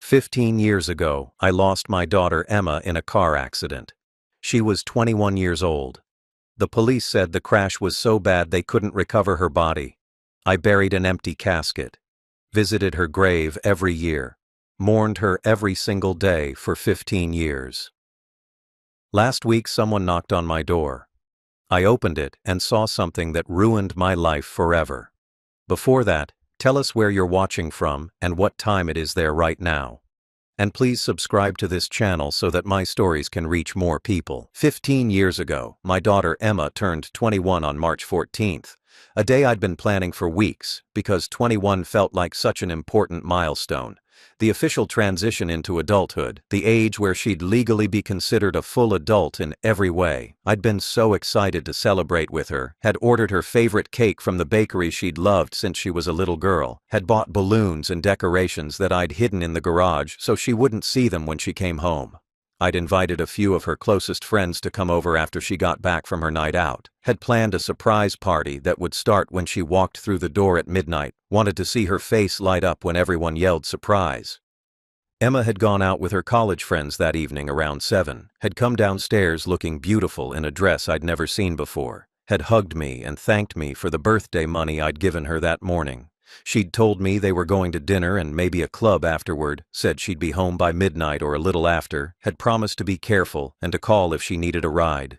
15 years ago, I lost my daughter Emma in a car accident. She was 21 years old. The police said the crash was so bad they couldn't recover her body. I buried an empty casket, visited her grave every year, mourned her every single day for 15 years. Last week someone knocked on my door. I opened it and saw something that ruined my life forever. Before that, tell us where you're watching from and what time it is there right now. And please subscribe to this channel so that my stories can reach more people. 15 years ago, my daughter Emma turned 21 on March 14th, a day I'd been planning for weeks because 21 felt like such an important milestone. The official transition into adulthood, the age where she'd legally be considered a full adult in every way. I'd been so excited to celebrate with her, had ordered her favorite cake from the bakery she'd loved since she was a little girl, had bought balloons and decorations that I'd hidden in the garage so she wouldn't see them when she came home. I'd invited a few of her closest friends to come over after she got back from her night out, had planned a surprise party that would start when she walked through the door at midnight, wanted to see her face light up when everyone yelled surprise. Emma had gone out with her college friends that evening around 7, had come downstairs looking beautiful in a dress I'd never seen before, had hugged me and thanked me for the birthday money I'd given her that morning. She'd told me they were going to dinner and maybe a club afterward, said she'd be home by midnight or a little after, had promised to be careful and to call if she needed a ride.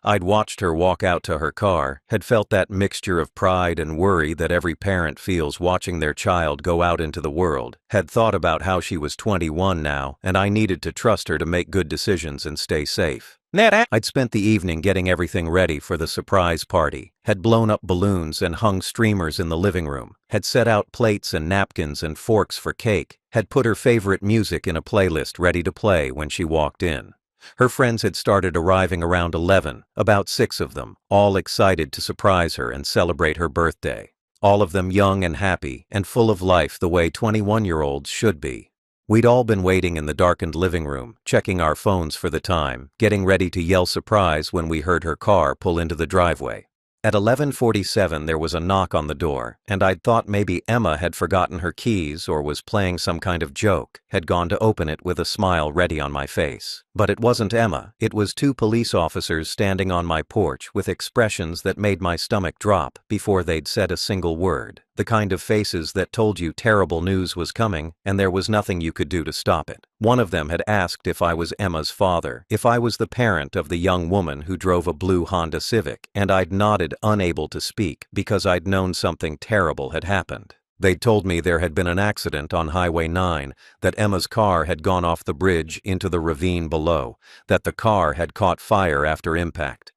I'd watched her walk out to her car, had felt that mixture of pride and worry that every parent feels watching their child go out into the world, had thought about how she was 21 now and I needed to trust her to make good decisions and stay safe. I'd spent the evening getting everything ready for the surprise party, had blown up balloons and hung streamers in the living room, had set out plates and napkins and forks for cake, had put her favorite music in a playlist ready to play when she walked in. Her friends had started arriving around 11, about 6 of them, all excited to surprise her and celebrate her birthday. All of them young and happy and full of life the way 21-year-olds should be. We'd all been waiting in the darkened living room, checking our phones for the time, getting ready to yell surprise when we heard her car pull into the driveway. At 11:47 there was a knock on the door, and I'd thought maybe Emma had forgotten her keys or was playing some kind of joke, had gone to open it with a smile ready on my face. But it wasn't Emma, it was 2 police officers standing on my porch with expressions that made my stomach drop before they'd said a single word. The kind of faces that told you terrible news was coming and there was nothing you could do to stop it. One of them had asked if I was Emma's father, if I was the parent of the young woman who drove a blue Honda Civic, and I'd nodded, unable to speak, because I'd known something terrible had happened. They'd told me there had been an accident on Highway 9, that Emma's car had gone off the bridge into the ravine below, that the car had caught fire after impact.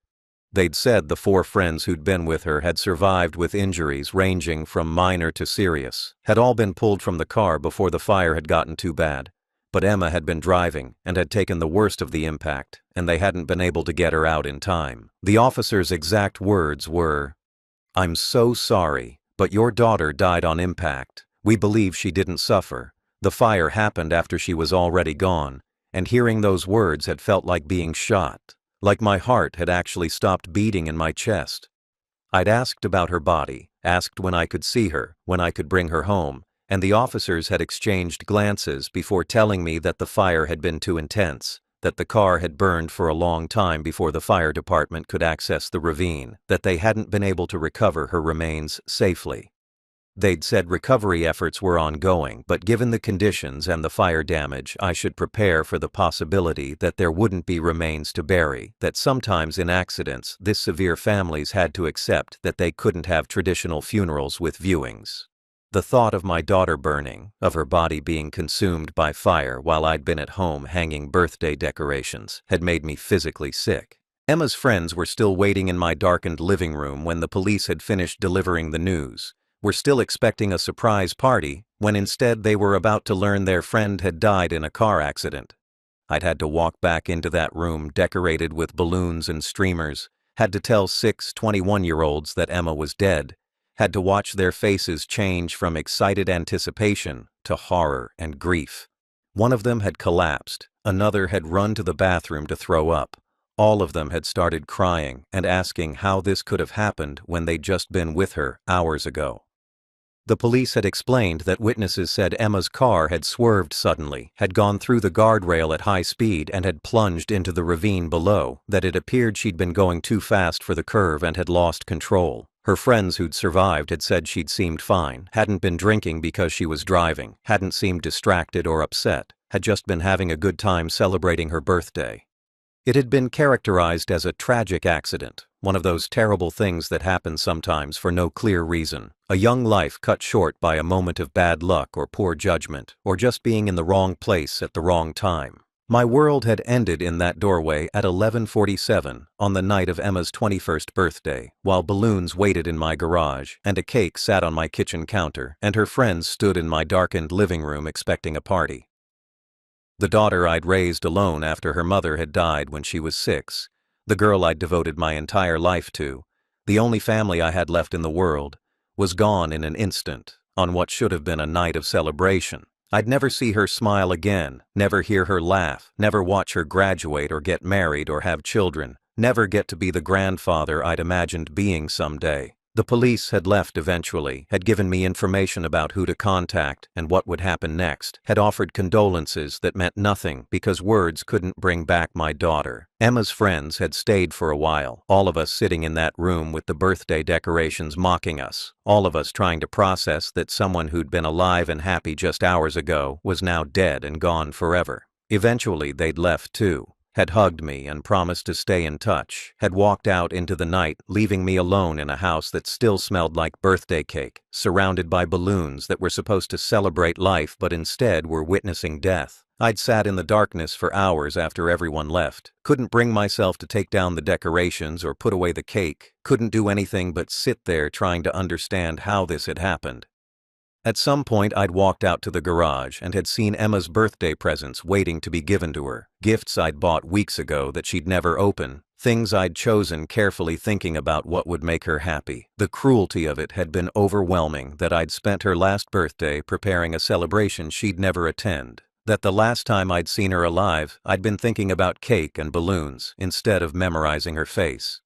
They'd said the 4 friends who'd been with her had survived with injuries ranging from minor to serious, had all been pulled from the car before the fire had gotten too bad. But Emma had been driving and had taken the worst of the impact, and they hadn't been able to get her out in time. The officer's exact words were, "I'm so sorry, but your daughter died on impact. We believe she didn't suffer. The fire happened after she was already gone," and hearing those words had felt like being shot. Like my heart had actually stopped beating in my chest. I'd asked about her body, asked when I could see her, when I could bring her home, and the officers had exchanged glances before telling me that the fire had been too intense, that the car had burned for a long time before the fire department could access the ravine, that they hadn't been able to recover her remains safely. They'd said recovery efforts were ongoing, but given the conditions and the fire damage, I should prepare for the possibility that there wouldn't be remains to bury, that sometimes in accidents this severe families had to accept that they couldn't have traditional funerals with viewings. The thought of my daughter burning, of her body being consumed by fire while I'd been at home hanging birthday decorations, had made me physically sick. Emma's friends were still waiting in my darkened living room when the police had finished delivering the news. Were still expecting a surprise party, when instead they were about to learn their friend had died in a car accident. I'd had to walk back into that room decorated with balloons and streamers, had to tell 6 21-year-olds that Emma was dead, had to watch their faces change from excited anticipation to horror and grief. One of them had collapsed, another had run to the bathroom to throw up. All of them had started crying and asking how this could have happened when they'd just been with her hours ago. The police had explained that witnesses said Emma's car had swerved suddenly, had gone through the guardrail at high speed and had plunged into the ravine below, that it appeared she'd been going too fast for the curve and had lost control. Her friends who'd survived had said she'd seemed fine, hadn't been drinking because she was driving, hadn't seemed distracted or upset, had just been having a good time celebrating her birthday. It had been characterized as a tragic accident, one of those terrible things that happen sometimes for no clear reason. A young life cut short by a moment of bad luck or poor judgment, or just being in the wrong place at the wrong time. My world had ended in that doorway at 11:47 on the night of Emma's 21st birthday, while balloons waited in my garage, and a cake sat on my kitchen counter, and her friends stood in my darkened living room expecting a party. The daughter I'd raised alone after her mother had died when she was 6, the girl I'd devoted my entire life to, the only family I had left in the world, was gone in an instant, on what should have been a night of celebration. I'd never see her smile again, never hear her laugh, never watch her graduate or get married or have children, never get to be the grandfather I'd imagined being someday. The police had left eventually, had given me information about who to contact and what would happen next, had offered condolences that meant nothing because words couldn't bring back my daughter. Emma's friends had stayed for a while, all of us sitting in that room with the birthday decorations mocking us, all of us trying to process that someone who'd been alive and happy just hours ago was now dead and gone forever. Eventually they'd left too. Had hugged me and promised to stay in touch, had walked out into the night, leaving me alone in a house that still smelled like birthday cake, surrounded by balloons that were supposed to celebrate life but instead were witnessing death. I'd sat in the darkness for hours after everyone left, couldn't bring myself to take down the decorations or put away the cake, couldn't do anything but sit there trying to understand how this had happened. At some point I'd walked out to the garage and had seen Emma's birthday presents waiting to be given to her, gifts I'd bought weeks ago that she'd never open, things I'd chosen carefully thinking about what would make her happy. The cruelty of it had been overwhelming that I'd spent her last birthday preparing a celebration she'd never attend, that the last time I'd seen her alive I'd been thinking about cake and balloons instead of memorizing her face.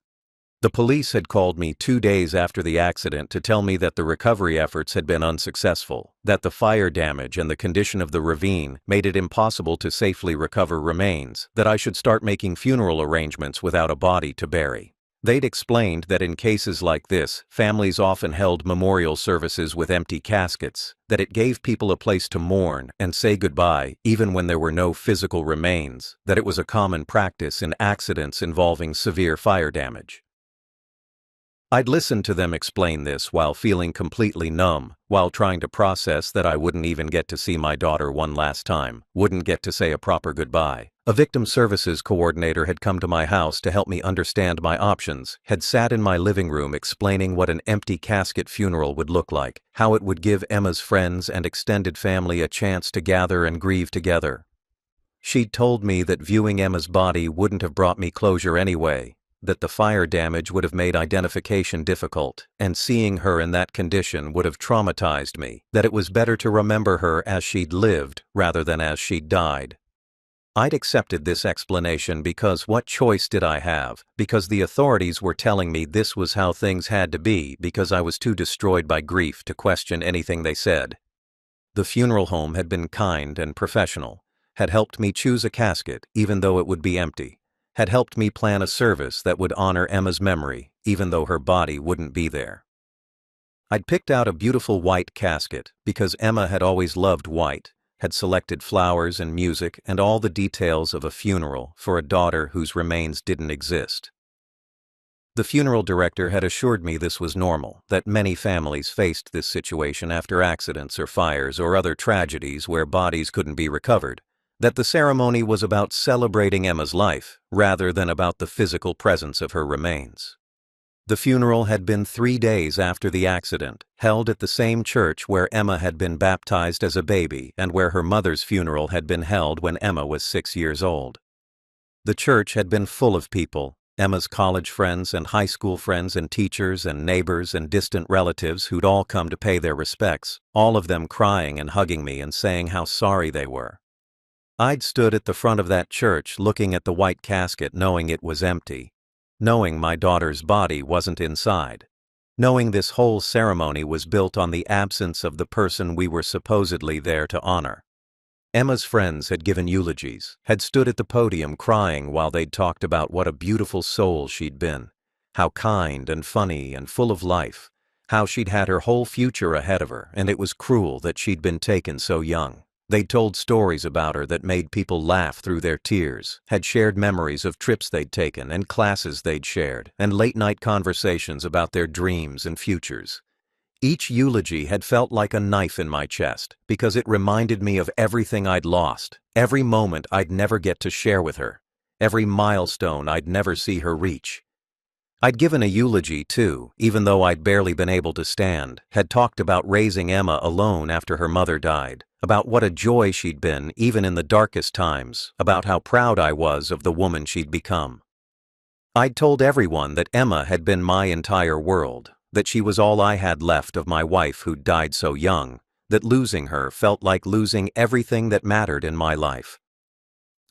The police had called me 2 days after the accident to tell me that the recovery efforts had been unsuccessful, that the fire damage and the condition of the ravine made it impossible to safely recover remains, that I should start making funeral arrangements without a body to bury. They'd explained that in cases like this, families often held memorial services with empty caskets, that it gave people a place to mourn and say goodbye even when there were no physical remains, that it was a common practice in accidents involving severe fire damage. I'd listened to them explain this while feeling completely numb, while trying to process that I wouldn't even get to see my daughter one last time, wouldn't get to say a proper goodbye. A victim services coordinator had come to my house to help me understand my options, had sat in my living room explaining what an empty casket funeral would look like, how it would give Emma's friends and extended family a chance to gather and grieve together. She'd told me that viewing Emma's body wouldn't have brought me closure anyway, that the fire damage would have made identification difficult, and seeing her in that condition would have traumatized me, that it was better to remember her as she'd lived rather than as she'd died. I'd accepted this explanation because what choice did I have? Because the authorities were telling me this was how things had to be, because I was too destroyed by grief to question anything they said. The funeral home had been kind and professional, had helped me choose a casket even though it would be empty, had helped me plan a service that would honor Emma's memory, even though her body wouldn't be there. I'd picked out a beautiful white casket because Emma had always loved white, had selected flowers and music and all the details of a funeral for a daughter whose remains didn't exist. The funeral director had assured me this was normal, that many families faced this situation after accidents or fires or other tragedies where bodies couldn't be recovered, that the ceremony was about celebrating Emma's life rather than about the physical presence of her remains. The funeral had been 3 days after the accident, held at the same church where Emma had been baptized as a baby and where her mother's funeral had been held when Emma was 6 years old. The church had been full of people, Emma's college friends and high school friends and teachers and neighbors and distant relatives who'd all come to pay their respects, all of them crying and hugging me and saying how sorry they were. I'd stood at the front of that church looking at the white casket knowing it was empty, knowing my daughter's body wasn't inside, knowing this whole ceremony was built on the absence of the person we were supposedly there to honor. Emma's friends had given eulogies, had stood at the podium crying while they'd talked about what a beautiful soul she'd been, how kind and funny and full of life, how she'd had her whole future ahead of her and it was cruel that she'd been taken so young. They'd told stories about her that made people laugh through their tears, had shared memories of trips they'd taken and classes they'd shared, and late-night conversations about their dreams and futures. Each eulogy had felt like a knife in my chest because it reminded me of everything I'd lost, every moment I'd never get to share with her, every milestone I'd never see her reach. I'd given a eulogy too, even though I'd barely been able to stand, had talked about raising Emma alone after her mother died, about what a joy she'd been even in the darkest times, about how proud I was of the woman she'd become. I'd told everyone that Emma had been my entire world, that she was all I had left of my wife who'd died so young, that losing her felt like losing everything that mattered in my life.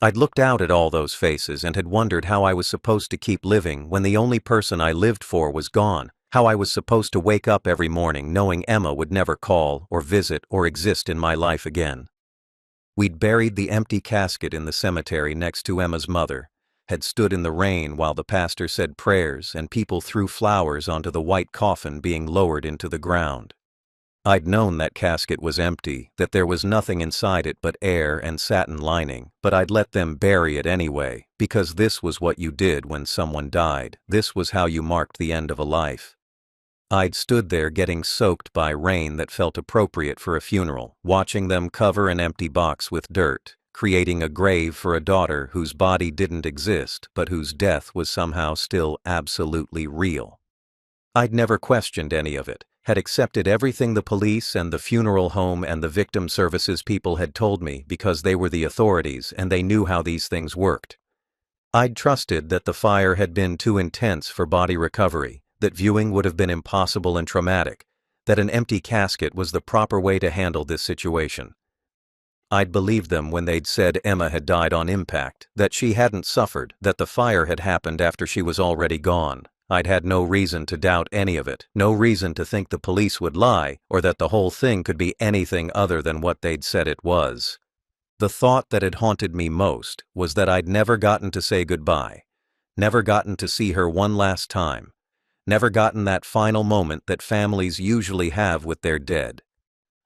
I'd looked out at all those faces and had wondered how I was supposed to keep living when the only person I lived for was gone, how I was supposed to wake up every morning knowing Emma would never call or visit or exist in my life again. We'd buried the empty casket in the cemetery next to Emma's mother, had stood in the rain while the pastor said prayers and people threw flowers onto the white coffin being lowered into the ground. I'd known that casket was empty, that there was nothing inside it but air and satin lining, but I'd let them bury it anyway, because this was what you did when someone died, this was how you marked the end of a life. I'd stood there getting soaked by rain that felt appropriate for a funeral, watching them cover an empty box with dirt, creating a grave for a daughter whose body didn't exist but whose death was somehow still absolutely real. I'd never questioned any of it, had accepted everything the police and the funeral home and the victim services people had told me because they were the authorities and they knew how these things worked. I'd trusted that the fire had been too intense for body recovery, that viewing would have been impossible and traumatic, that an empty casket was the proper way to handle this situation. I'd believed them when they'd said Emma had died on impact, that she hadn't suffered, that the fire had happened after she was already gone. I'd had no reason to doubt any of it, no reason to think the police would lie, or that the whole thing could be anything other than what they'd said it was. The thought that had haunted me most was that I'd never gotten to say goodbye, never gotten to see her one last time, never gotten that final moment that families usually have with their dead.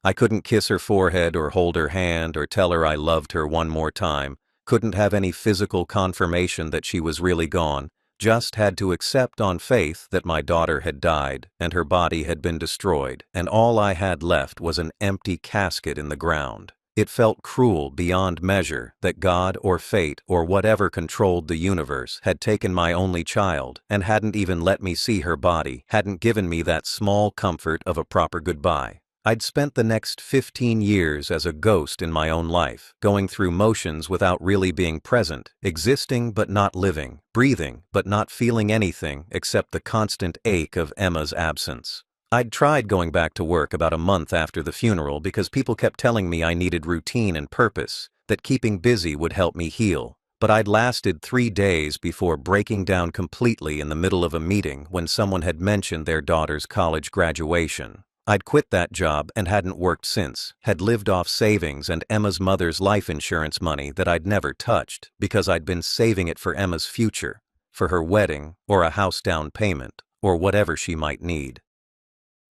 I couldn't kiss her forehead or hold her hand or tell her I loved her one more time, couldn't have any physical confirmation that she was really gone, just had to accept on faith that my daughter had died and her body had been destroyed, and all I had left was an empty casket in the ground. It felt cruel beyond measure that God or fate or whatever controlled the universe had taken my only child and hadn't even let me see her body, hadn't given me that small comfort of a proper goodbye. I'd spent the next 15 years as a ghost in my own life, going through motions without really being present, existing but not living, breathing but not feeling anything except the constant ache of Emma's absence. I'd tried going back to work about a month after the funeral because people kept telling me I needed routine and purpose, that keeping busy would help me heal. But I'd lasted 3 days before breaking down completely in the middle of a meeting when someone had mentioned their daughter's college graduation. I'd quit that job and hadn't worked since, had lived off savings and Emma's mother's life insurance money that I'd never touched because I'd been saving it for Emma's future, for her wedding or a house down payment or whatever she might need.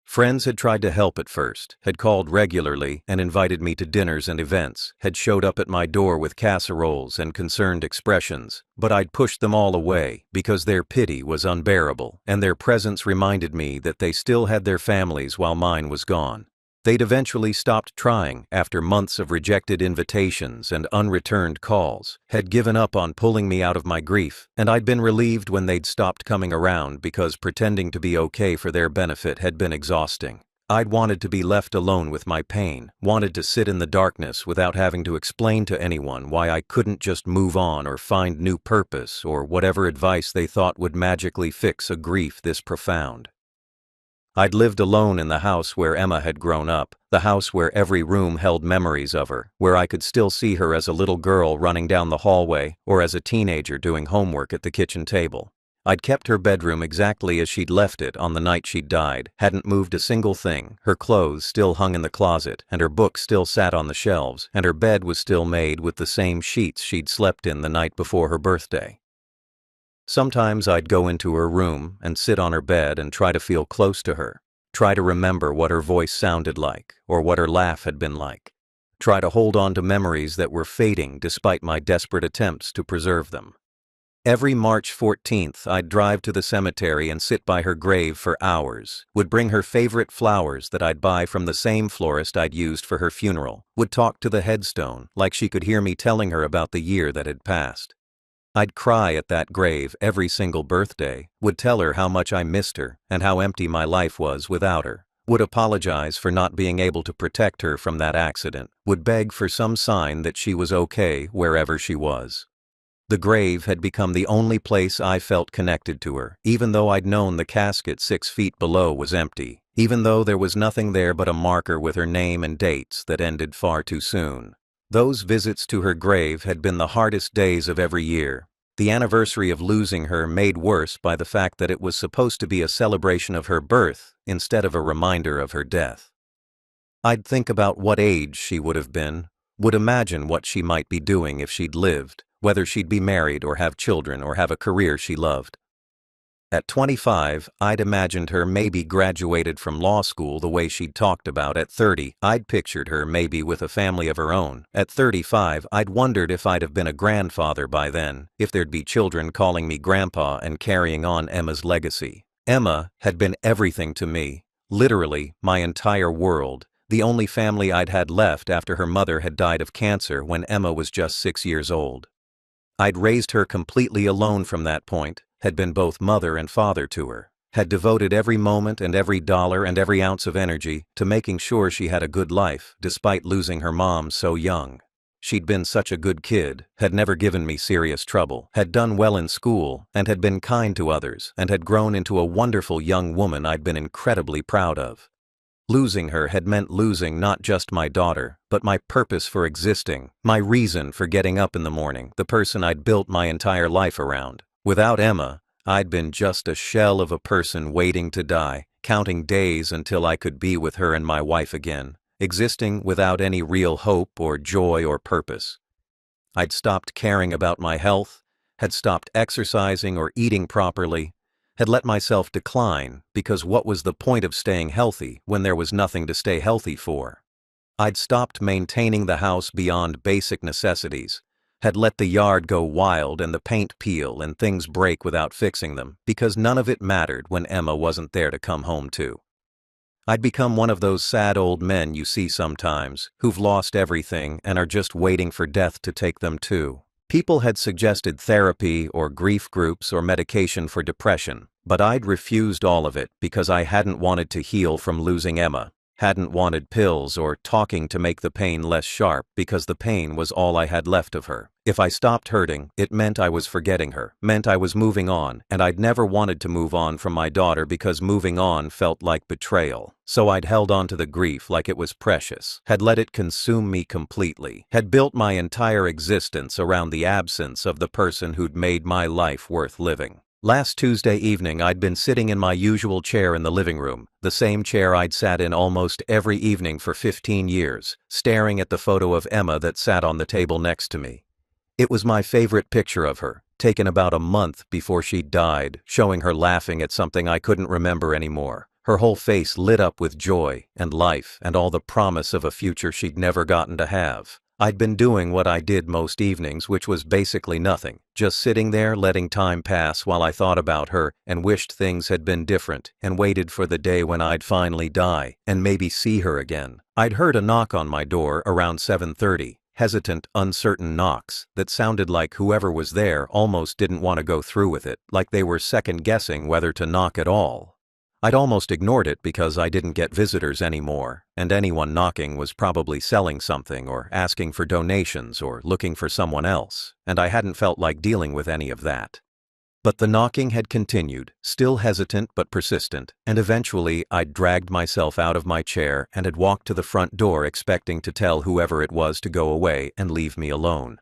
Friends had tried to help at first, had called regularly and invited me to dinners and events, had showed up at my door with casseroles and concerned expressions, but I'd pushed them all away because their pity was unbearable and their presence reminded me that they still had their families while mine was gone. They'd eventually stopped trying after months of rejected invitations and unreturned calls, had given up on pulling me out of my grief, and I'd been relieved when they'd stopped coming around because pretending to be okay for their benefit had been exhausting. I'd wanted to be left alone with my pain, wanted to sit in the darkness without having to explain to anyone why I couldn't just move on or find new purpose or whatever advice they thought would magically fix a grief this profound. I'd lived alone in the house where Emma had grown up, the house where every room held memories of her, where I could still see her as a little girl running down the hallway or as a teenager doing homework at the kitchen table. I'd kept her bedroom exactly as she'd left it on the night she'd died, hadn't moved a single thing, her clothes still hung in the closet, and her books still sat on the shelves, and her bed was still made with the same sheets she'd slept in the night before her birthday. Sometimes I'd go into her room and sit on her bed and try to feel close to her, try to remember what her voice sounded like, or what her laugh had been like, try to hold on to memories that were fading despite my desperate attempts to preserve them. Every March 14th, I'd drive to the cemetery and sit by her grave for hours, would bring her favorite flowers that I'd buy from the same florist I'd used for her funeral, would talk to the headstone like she could hear me telling her about the year that had passed. I'd cry at that grave every single birthday, would tell her how much I missed her and how empty my life was without her, would apologize for not being able to protect her from that accident, would beg for some sign that she was okay wherever she was. The grave had become the only place I felt connected to her, even though I'd known the casket 6 feet below was empty, even though there was nothing there but a marker with her name and dates that ended far too soon. Those visits to her grave had been the hardest days of every year, the anniversary of losing her made worse by the fact that it was supposed to be a celebration of her birth instead of a reminder of her death. I'd think about what age she would have been, would imagine what she might be doing if she'd lived, whether she'd be married or have children or have a career she loved. At 25, I'd imagined her maybe graduated from law school the way she'd talked about. At 30, I'd pictured her maybe with a family of her own. At 35, I'd wondered if I'd have been a grandfather by then, if there'd be children calling me grandpa and carrying on Emma's legacy. Emma had been everything to me, literally my entire world, the only family I'd had left after her mother had died of cancer when Emma was just 6 years old. I'd raised her completely alone from that point, had been both mother and father to her, had devoted every moment and every dollar and every ounce of energy to making sure she had a good life despite losing her mom so young. She'd been such a good kid, had never given me serious trouble, had done well in school, and had been kind to others, and had grown into a wonderful young woman I'd been incredibly proud of. Losing her had meant losing not just my daughter, but my purpose for existing, my reason for getting up in the morning, the person I'd built my entire life around. Without Emma, I'd been just a shell of a person waiting to die, counting days until I could be with her and my wife again, existing without any real hope or joy or purpose. I'd stopped caring about my health, had stopped exercising or eating properly, had let myself decline because what was the point of staying healthy when there was nothing to stay healthy for? I'd stopped maintaining the house beyond basic necessities, had let the yard go wild and the paint peel and things break without fixing them because none of it mattered when Emma wasn't there to come home to. I'd become one of those sad old men you see sometimes, who've lost everything and are just waiting for death to take them too. People had suggested therapy or grief groups or medication for depression, but I'd refused all of it because I hadn't wanted to heal from losing Emma, hadn't wanted pills or talking to make the pain less sharp because the pain was all I had left of her. If I stopped hurting, it meant I was forgetting her, meant I was moving on, and I'd never wanted to move on from my daughter because moving on felt like betrayal. So I'd held on to the grief like it was precious, had let it consume me completely, had built my entire existence around the absence of the person who'd made my life worth living. Last Tuesday evening I'd been sitting in my usual chair in the living room, the same chair I'd sat in almost every evening for 15 years, staring at the photo of Emma that sat on the table next to me. It was my favorite picture of her, taken about a month before she died, showing her laughing at something I couldn't remember anymore, her whole face lit up with joy and life and all the promise of a future she'd never gotten to have. I'd been doing what I did most evenings, which was basically nothing, just sitting there letting time pass while I thought about her and wished things had been different and waited for the day when I'd finally die and maybe see her again. I'd heard a knock on my door around 7:30, hesitant, uncertain knocks that sounded like whoever was there almost didn't want to go through with it, like they were second-guessing whether to knock at all. I'd almost ignored it because I didn't get visitors anymore, and anyone knocking was probably selling something or asking for donations or looking for someone else, and I hadn't felt like dealing with any of that. But the knocking had continued, still hesitant but persistent, and eventually I'd dragged myself out of my chair and had walked to the front door expecting to tell whoever it was to go away and leave me alone.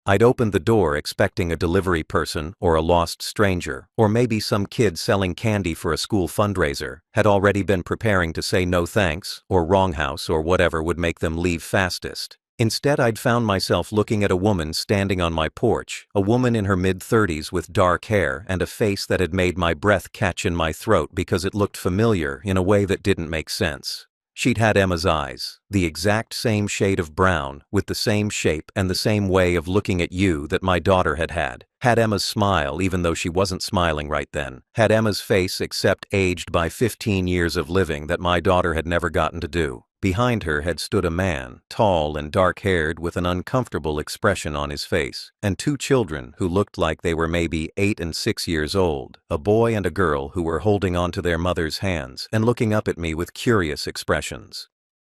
I'd opened the door expecting a delivery person or a lost stranger, or maybe some kid selling candy for a school fundraiser, had already been preparing to say no thanks, or wrong house, or whatever would make them leave fastest. Instead, I'd found myself looking at a woman standing on my porch, a woman in her mid-30s with dark hair and a face that had made my breath catch in my throat because it looked familiar in a way that didn't make sense. She'd had Emma's eyes, the exact same shade of brown, with the same shape and the same way of looking at you that my daughter had had. Had Emma's smile even though she wasn't smiling right then. Had Emma's face except aged by 15 years of living that my daughter had never gotten to do. Behind her had stood a man, tall and dark-haired with an uncomfortable expression on his face, and two children who looked like they were maybe 8 and 6 years old, a boy and a girl who were holding onto their mother's hands and looking up at me with curious expressions.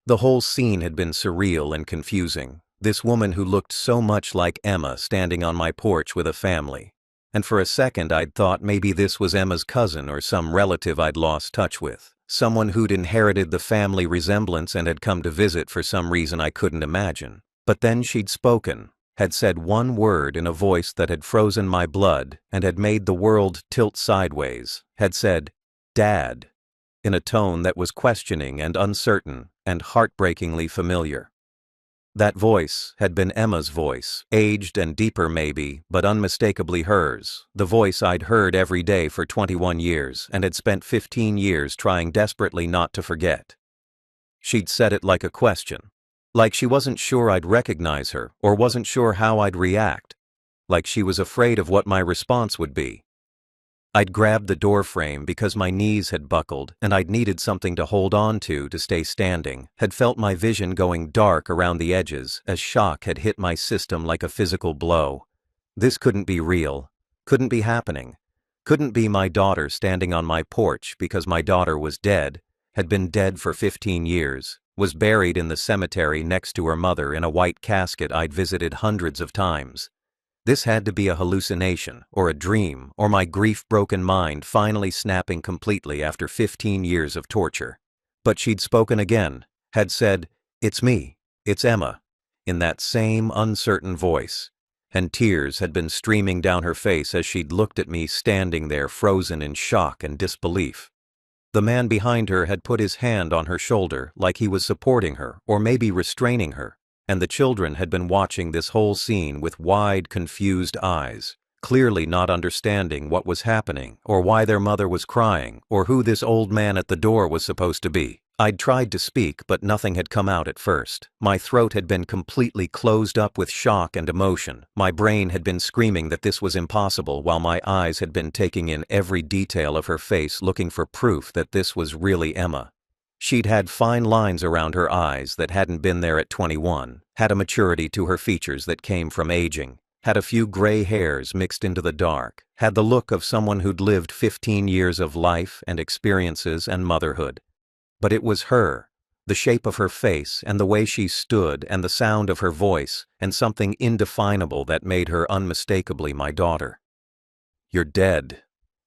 The whole scene had been surreal and confusing. This woman who looked so much like Emma standing on my porch with a family. And for a second I'd thought maybe this was Emma's cousin or some relative I'd lost touch with. Someone who'd inherited the family resemblance and had come to visit for some reason I couldn't imagine. But then she'd spoken, had said one word in a voice that had frozen my blood and had made the world tilt sideways, had said, "Dad," in a tone that was questioning and uncertain and heartbreakingly familiar. That voice had been Emma's voice, aged and deeper maybe, but unmistakably hers, the voice I'd heard every day for 21 years and had spent 15 years trying desperately not to forget. She'd said it like a question, like she wasn't sure I'd recognize her or wasn't sure how I'd react, like she was afraid of what my response would be. I'd grabbed the door frame because my knees had buckled and I'd needed something to hold on to stay standing, had felt my vision going dark around the edges as shock had hit my system like a physical blow. This couldn't be real, couldn't be happening, couldn't be my daughter standing on my porch because my daughter was dead, had been dead for 15 years, was buried in the cemetery next to her mother in a white casket I'd visited hundreds of times. This had to be a hallucination, or a dream, or my grief-broken mind finally snapping completely after 15 years of torture. But she'd spoken again, had said, "It's me, it's Emma," in that same uncertain voice, and tears had been streaming down her face as she'd looked at me standing there frozen in shock and disbelief. The man behind her had put his hand on her shoulder like he was supporting her, or maybe restraining her. And the children had been watching this whole scene with wide, confused eyes, clearly not understanding what was happening, or why their mother was crying, or who this old man at the door was supposed to be. I'd tried to speak, but nothing had come out at first. My throat had been completely closed up with shock and emotion. My brain had been screaming that this was impossible, while my eyes had been taking in every detail of her face, looking for proof that this was really Emma. She'd had fine lines around her eyes that hadn't been there at 21, had a maturity to her features that came from aging, had a few gray hairs mixed into the dark, had the look of someone who'd lived 15 years of life and experiences and motherhood. But it was her, the shape of her face and the way she stood and the sound of her voice and something indefinable that made her unmistakably my daughter. "You're dead,"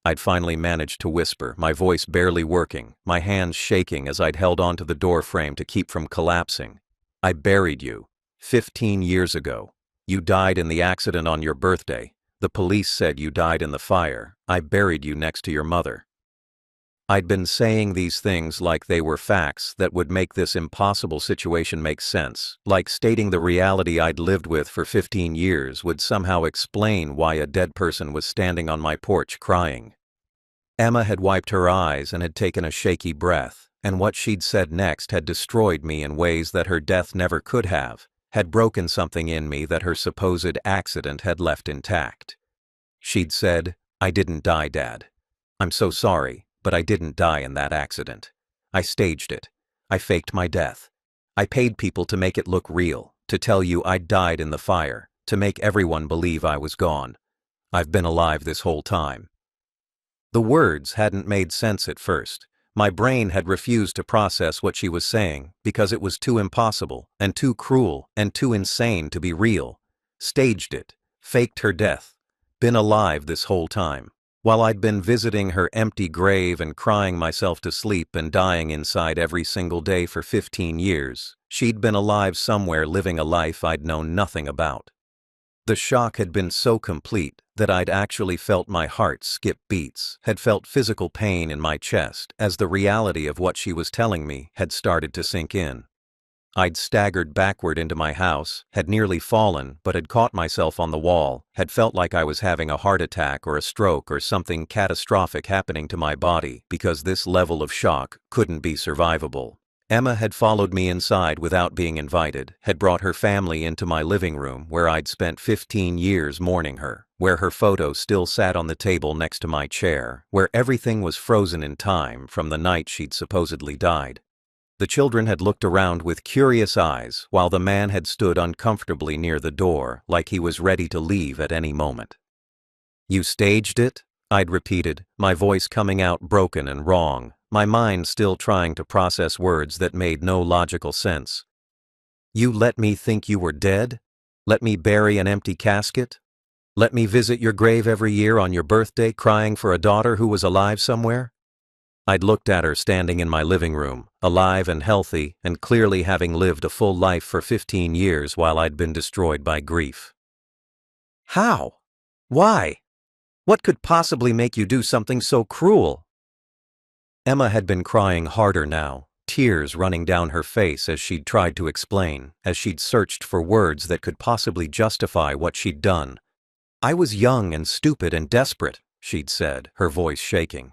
I'd finally managed to whisper, my voice barely working, my hands shaking as I'd held onto the door frame to keep from collapsing. "I buried you 15 years ago. You died in the accident on your birthday. The police said you died in the fire. I buried you next to your mother." I'd been saying these things like they were facts that would make this impossible situation make sense, like stating the reality I'd lived with for 15 years would somehow explain why a dead person was standing on my porch crying. Emma had wiped her eyes and had taken a shaky breath, and what she'd said next had destroyed me in ways that her death never could have, had broken something in me that her supposed accident had left intact. She'd said, "I didn't die, Dad. I'm so sorry, but I didn't die in that accident. I staged it. I faked my death. I paid people to make it look real, to tell you I'd died in the fire, to make everyone believe I was gone. I've been alive this whole time." The words hadn't made sense at first. My brain had refused to process what she was saying because it was too impossible and too cruel and too insane to be real. Staged it, faked her death, been alive this whole time. While I'd been visiting her empty grave and crying myself to sleep and dying inside every single day for 15 years, she'd been alive somewhere living a life I'd known nothing about. The shock had been so complete that I'd actually felt my heart skip beats, had felt physical pain in my chest as the reality of what she was telling me had started to sink in. I'd staggered backward into my house, had nearly fallen but had caught myself on the wall, had felt like I was having a heart attack or a stroke or something catastrophic happening to my body because this level of shock couldn't be survivable. Emma had followed me inside without being invited, had brought her family into my living room where I'd spent 15 years mourning her, where her photo still sat on the table next to my chair, where everything was frozen in time from the night she'd supposedly died. The children had looked around with curious eyes while the man had stood uncomfortably near the door like he was ready to leave at any moment. "You staged it?" I'd repeated, my voice coming out broken and wrong, my mind still trying to process words that made no logical sense. "You let me think you were dead? Let me bury an empty casket? Let me visit your grave every year on your birthday crying for a daughter who was alive somewhere?" I'd looked at her standing in my living room, alive and healthy and clearly having lived a full life for 15 years while I'd been destroyed by grief. "How? Why? What could possibly make you do something so cruel?" Emma had been crying harder now, tears running down her face as she'd tried to explain, as she'd searched for words that could possibly justify what she'd done. "I was young and stupid and desperate," she'd said, her voice shaking.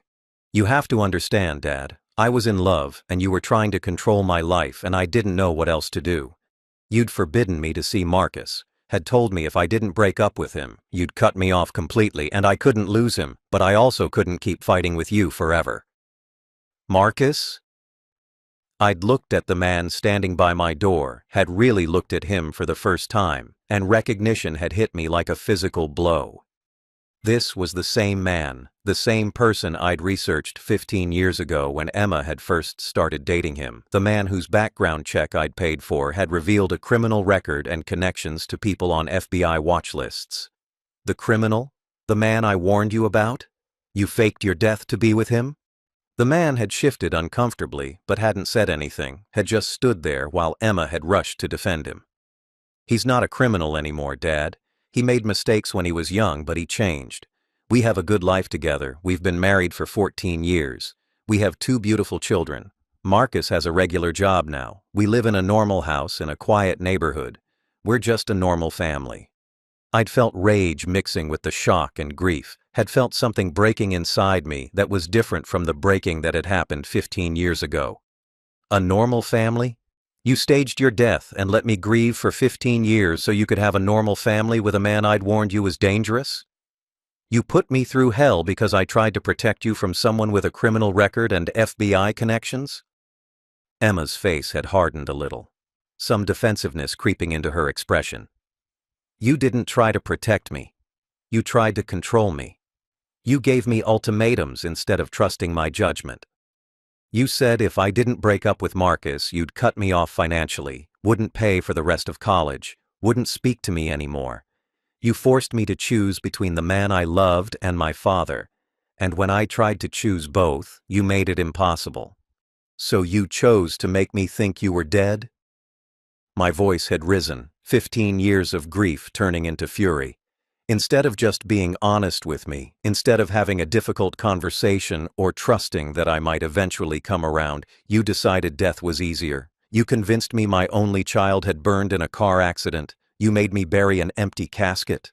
"You have to understand, Dad. I was in love, and you were trying to control my life, and I didn't know what else to do. You'd forbidden me to see Marcus, had told me if I didn't break up with him, you'd cut me off completely and I couldn't lose him, but I also couldn't keep fighting with you forever." "Marcus?" I'd looked at the man standing by my door, had really looked at him for the first time, and recognition had hit me like a physical blow. This was the same man, the same person I'd researched 15 years ago when Emma had first started dating him, the man whose background check I'd paid for had revealed a criminal record and connections to people on FBI watch lists. The criminal? The man I warned you about? You faked your death to be with him? The man had shifted uncomfortably, but hadn't said anything, had just stood there while Emma had rushed to defend him. "He's not a criminal anymore, Dad. He made mistakes when he was young, but he changed. We have a good life together. We've been married for 14 years. We have 2 beautiful children. Marcus has a regular job now. We live in a normal house in a quiet neighborhood. We're just a normal family." I'd felt rage mixing with the shock and grief, had felt something breaking inside me that was different from the breaking that had happened 15 years ago. "A normal family? You staged your death and let me grieve for 15 years so you could have a normal family with a man I'd warned you was dangerous? You put me through hell because I tried to protect you from someone with a criminal record and FBI connections?" Emma's face had hardened a little, some defensiveness creeping into her expression. "You didn't try to protect me. You tried to control me. You gave me ultimatums instead of trusting my judgment. You said if I didn't break up with Marcus, you'd cut me off financially, wouldn't pay for the rest of college, wouldn't speak to me anymore. You forced me to choose between the man I loved and my father, and when I tried to choose both, you made it impossible. So you chose to make me think you were dead?" My voice had risen, 15 years of grief turning into fury. Instead of just being honest with me, instead of having a difficult conversation or trusting that I might eventually come around, you decided death was easier. You convinced me my only child had burned in a car accident. You made me bury an empty casket.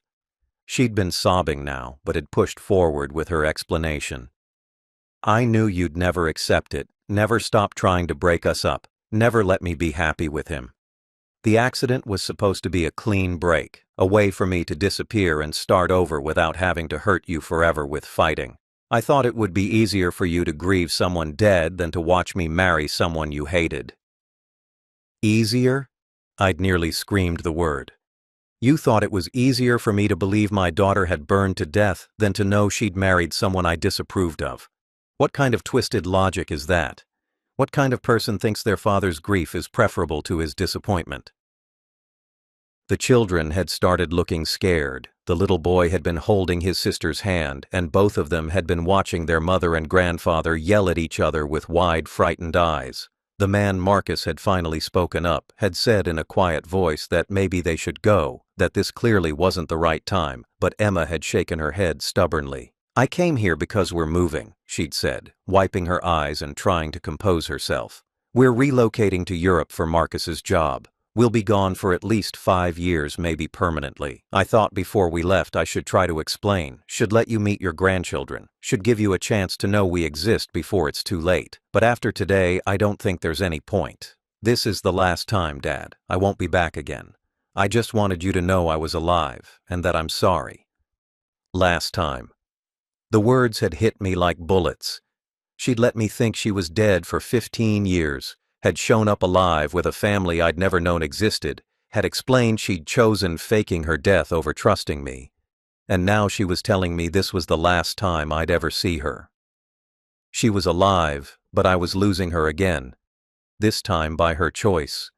She'd been sobbing now, but had pushed forward with her explanation. "I knew you'd never accept it, never stop trying to break us up, never let me be happy with him. The accident was supposed to be a clean break, a way for me to disappear and start over without having to hurt you forever with fighting. I thought it would be easier for you to grieve someone dead than to watch me marry someone you hated." "Easier?" I'd nearly screamed the word. "You thought it was easier for me to believe my daughter had burned to death than to know she'd married someone I disapproved of. What kind of twisted logic is that? What kind of person thinks their father's grief is preferable to his disappointment?" The children had started looking scared. The little boy had been holding his sister's hand, and both of them had been watching their mother and grandfather yell at each other with wide, frightened eyes. The man Marcus had finally spoken up, had said in a quiet voice that maybe they should go, that this clearly wasn't the right time, but Emma had shaken her head stubbornly. "I came here because we're moving," she'd said, wiping her eyes and trying to compose herself. "We're relocating to Europe for Marcus's job. We'll be gone for at least 5 years, maybe permanently. I thought before we left I should try to explain, should let you meet your grandchildren, should give you a chance to know we exist before it's too late. But after today, I don't think there's any point. This is the last time, Dad. I won't be back again. I just wanted you to know I was alive, and that I'm sorry." Last time. The words had hit me like bullets. She'd let me think she was dead for 15 years. Had shown up alive with a family I'd never known existed, had explained she'd chosen faking her death over trusting me. And now she was telling me this was the last time I'd ever see her. She was alive, but I was losing her again. This time by her choice.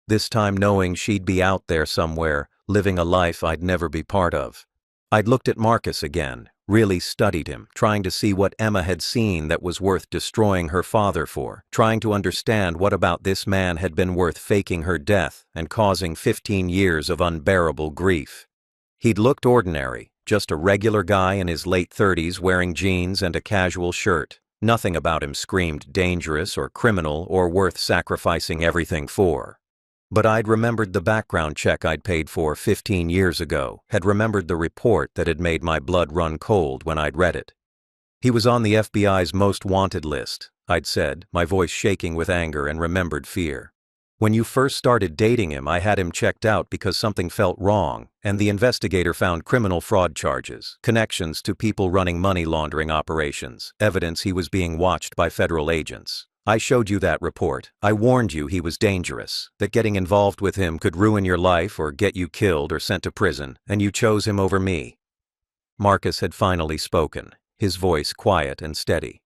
This time knowing she'd be out there somewhere, living a life I'd never be part of. I'd looked at Marcus again, really studied him, trying to see what Emma had seen that was worth destroying her father for, trying to understand what about this man had been worth faking her death and causing 15 years of unbearable grief. He'd looked ordinary, just a regular guy in his late 30s wearing jeans and a casual shirt. Nothing about him screamed dangerous or criminal or worth sacrificing everything for. But I'd remembered the background check I'd paid for 15 years ago, had remembered the report that had made my blood run cold when I'd read it. "He was on the FBI's most wanted list," I'd said, my voice shaking with anger and remembered fear. "When you first started dating him, I had him checked out because something felt wrong, and the investigator found criminal fraud charges, connections to people running money laundering operations, evidence he was being watched by federal agents. I showed you that report. I warned you he was dangerous, that getting involved with him could ruin your life or get you killed or sent to prison, and you chose him over me." Marcus had finally spoken, his voice quiet and steady.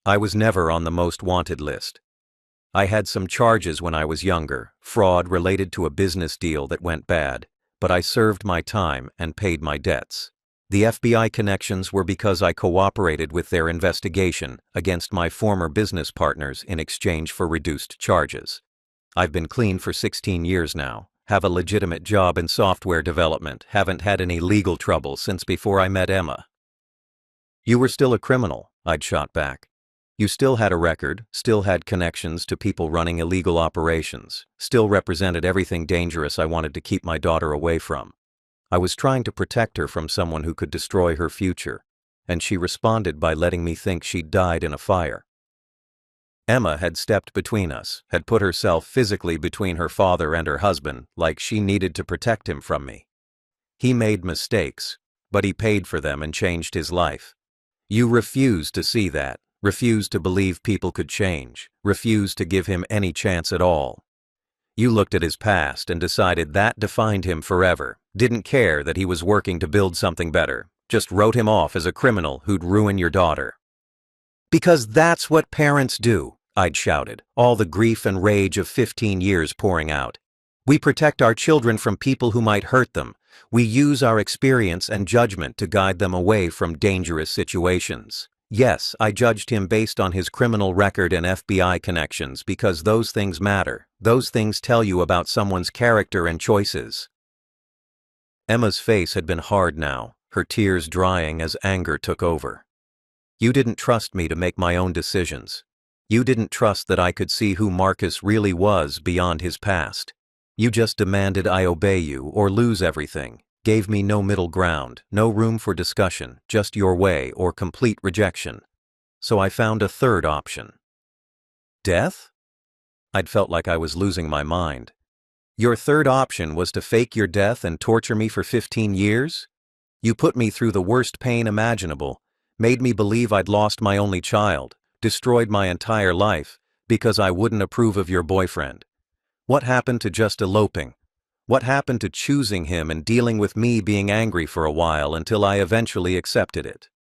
"I was never on the most wanted list. I had some charges when I was younger, fraud related to a business deal that went bad, but I served my time and paid my debts. The FBI connections were because I cooperated with their investigation against my former business partners in exchange for reduced charges. I've been clean for 16 years now, have a legitimate job in software development, haven't had any legal trouble since before I met Emma." "You were still a criminal," I'd shot back. "You still had a record, still had connections to people running illegal operations, still represented everything dangerous I wanted to keep my daughter away from. I was trying to protect her from someone who could destroy her future, and she responded by letting me think she'd died in a fire." Emma had stepped between us, had put herself physically between her father and her husband, like she needed to protect him from me. "He made mistakes, but he paid for them and changed his life. You refused to see that, refused to believe people could change, refused to give him any chance at all. You looked at his past and decided that defined him forever, didn't care that he was working to build something better, just wrote him off as a criminal who'd ruin your daughter." "Because that's what parents do," I'd shouted, all the grief and rage of 15 years pouring out. "We protect our children from people who might hurt them. We use our experience and judgment to guide them away from dangerous situations." Yes, I judged him based on his criminal record and FBI connections because those things matter. Those things tell you about someone's character and choices. Emma's face had been hard now, her tears drying as anger took over. "You didn't trust me to make my own decisions. You didn't trust that I could see who Marcus really was beyond his past. You just demanded I obey you or lose everything. Gave me no middle ground, no room for discussion, just your way or complete rejection. So I found a third option." "Death?" I'd felt like I was losing my mind. "Your third option was to fake your death and torture me for 15 years? You put me through the worst pain imaginable, made me believe I'd lost my only child, destroyed my entire life, because I wouldn't approve of your boyfriend. What happened to just eloping? What happened to choosing him and dealing with me being angry for a while until I eventually accepted it?"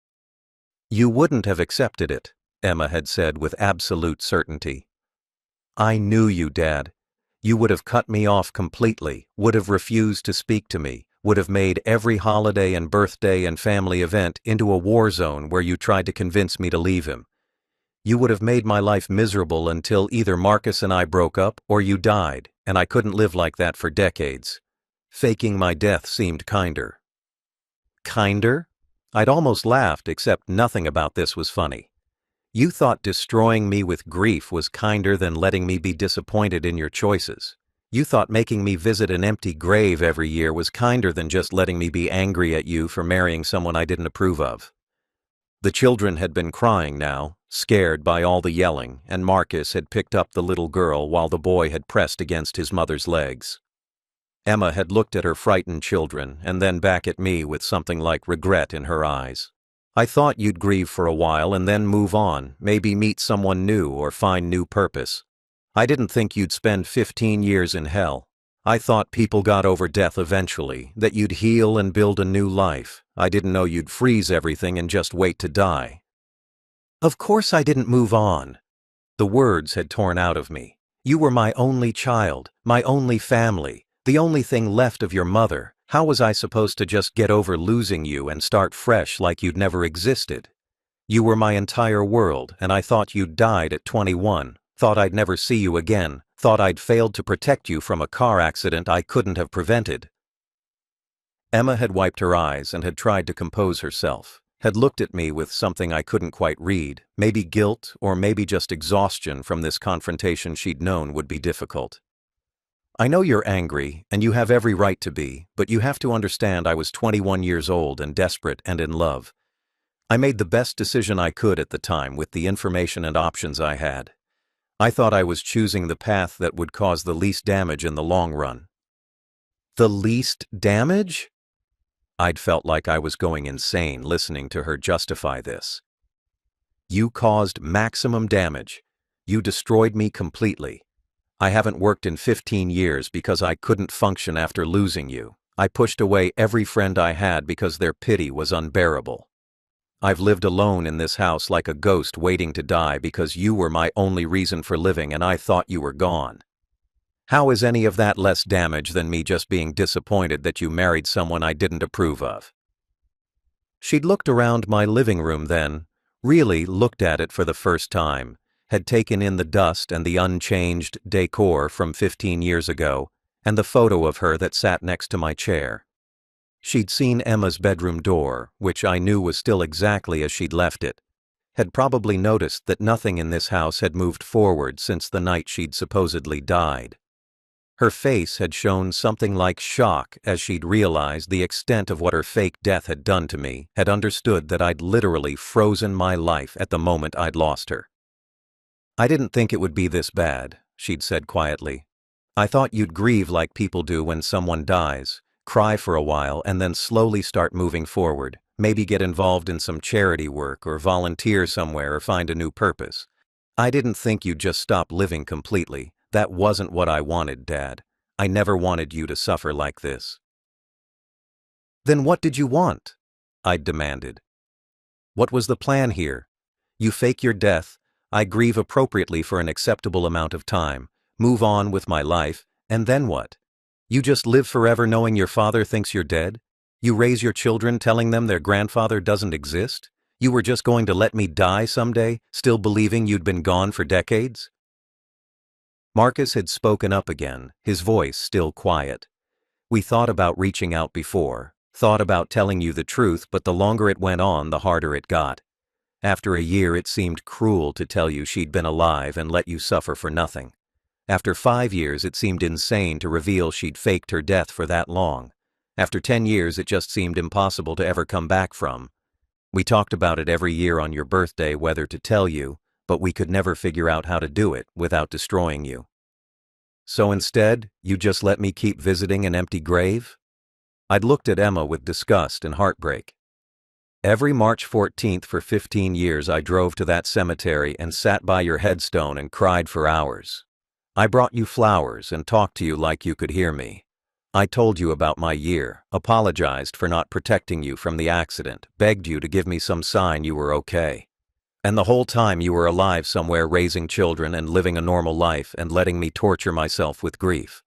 "You wouldn't have accepted it," Emma had said with absolute certainty. "I knew you, Dad. You would have cut me off completely, would have refused to speak to me, would have made every holiday and birthday and family event into a war zone where you tried to convince me to leave him. You would have made my life miserable until either Marcus and I broke up or you died, and I couldn't live like that for decades. Faking my death seemed kinder. Kinder? I'd almost laughed, except nothing about this was funny. You thought destroying me with grief was kinder than letting me be disappointed in your choices. You thought making me visit an empty grave every year was kinder than just letting me be angry at you for marrying someone I didn't approve of. The children had been crying now, scared by all the yelling, and Marcus had picked up the little girl while the boy had pressed against his mother's legs. Emma had looked at her frightened children and then back at me with something like regret in her eyes. I thought you'd grieve for a while and then move on, maybe meet someone new or find new purpose. I didn't think you'd spend 15 years in hell. I thought people got over death eventually, that you'd heal and build a new life. I didn't know you'd freeze everything and just wait to die. Of course I didn't move on. The words had torn out of me. You were my only child, my only family, the only thing left of your mother. How was I supposed to just get over losing you and start fresh like you'd never existed? You were my entire world, and I thought you'd died at 21, thought I'd never see you again, thought I'd failed to protect you from a car accident I couldn't have prevented. Emma had wiped her eyes and had tried to compose herself, had looked at me with something I couldn't quite read, maybe guilt or maybe just exhaustion from this confrontation she'd known would be difficult. I know you're angry, and you have every right to be, but you have to understand I was 21 years old and desperate and in love. I made the best decision I could at the time with the information and options I had. I thought I was choosing the path that would cause the least damage in the long run. The least damage? I'd felt like I was going insane listening to her justify this. You caused maximum damage. You destroyed me completely. I haven't worked in 15 years because I couldn't function after losing you. I pushed away every friend I had because their pity was unbearable. I've lived alone in this house like a ghost waiting to die because you were my only reason for living and I thought you were gone. How is any of that less damage than me just being disappointed that you married someone I didn't approve of? She'd looked around my living room then, really looked at it for the first time, had taken in the dust and the unchanged decor from 15 years ago, and the photo of her that sat next to my chair. She'd seen Emma's bedroom door, which I knew was still exactly as she'd left it, had probably noticed that nothing in this house had moved forward since the night she'd supposedly died. Her face had shown something like shock as she'd realized the extent of what her fake death had done to me, had understood that I'd literally frozen my life at the moment I'd lost her. I didn't think it would be this bad, she'd said quietly. I thought you'd grieve like people do when someone dies, cry for a while and then slowly start moving forward, maybe get involved in some charity work or volunteer somewhere or find a new purpose. I didn't think you'd just stop living completely. That wasn't what I wanted, Dad. I never wanted you to suffer like this. Then what did you want? I'd demanded. What was the plan here? You fake your death, I grieve appropriately for an acceptable amount of time, move on with my life, and then what? You just live forever knowing your father thinks you're dead? You raise your children telling them their grandfather doesn't exist? You were just going to let me die someday, still believing you'd been gone for decades? Marcus had spoken up again, his voice still quiet. We thought about reaching out before, thought about telling you the truth, but the longer it went on, the harder it got. After a year, it seemed cruel to tell you she'd been alive and let you suffer for nothing. After 5 years, it seemed insane to reveal she'd faked her death for that long. After 10 years, it just seemed impossible to ever come back from. We talked about it every year on your birthday, whether to tell you, but we could never figure out how to do it without destroying you. So instead, you just let me keep visiting an empty grave? I'd looked at Emma with disgust and heartbreak. Every March 14th for 15 years I drove to that cemetery and sat by your headstone and cried for hours. I brought you flowers and talked to you like you could hear me. I told you about my year, apologized for not protecting you from the accident, begged you to give me some sign you were okay. And the whole time you were alive somewhere raising children and living a normal life and letting me torture myself with grief.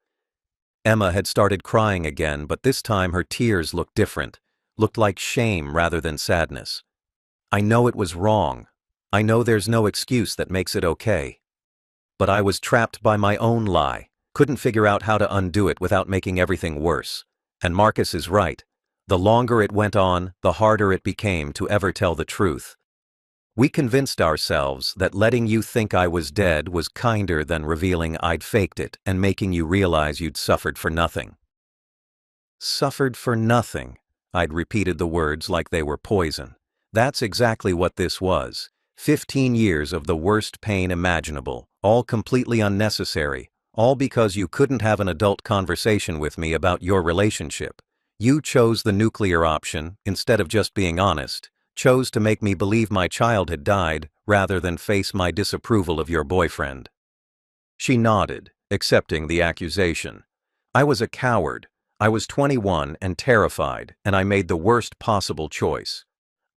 Emma had started crying again, but this time her tears looked different, looked like shame rather than sadness. I know it was wrong. I know there's no excuse that makes it okay. But I was trapped by my own lie, couldn't figure out how to undo it without making everything worse. And Marcus is right. The longer it went on, the harder it became to ever tell the truth. We convinced ourselves that letting you think I was dead was kinder than revealing I'd faked it and making you realize you'd suffered for nothing. Suffered for nothing. I'd repeated the words like they were poison. That's exactly what this was. 15 years of the worst pain imaginable, all completely unnecessary, all because you couldn't have an adult conversation with me about your relationship. You chose the nuclear option instead of just being honest, chose to make me believe my child had died rather than face my disapproval of your boyfriend. She nodded, accepting the accusation. I was a coward. I was 21 and terrified, and I made the worst possible choice.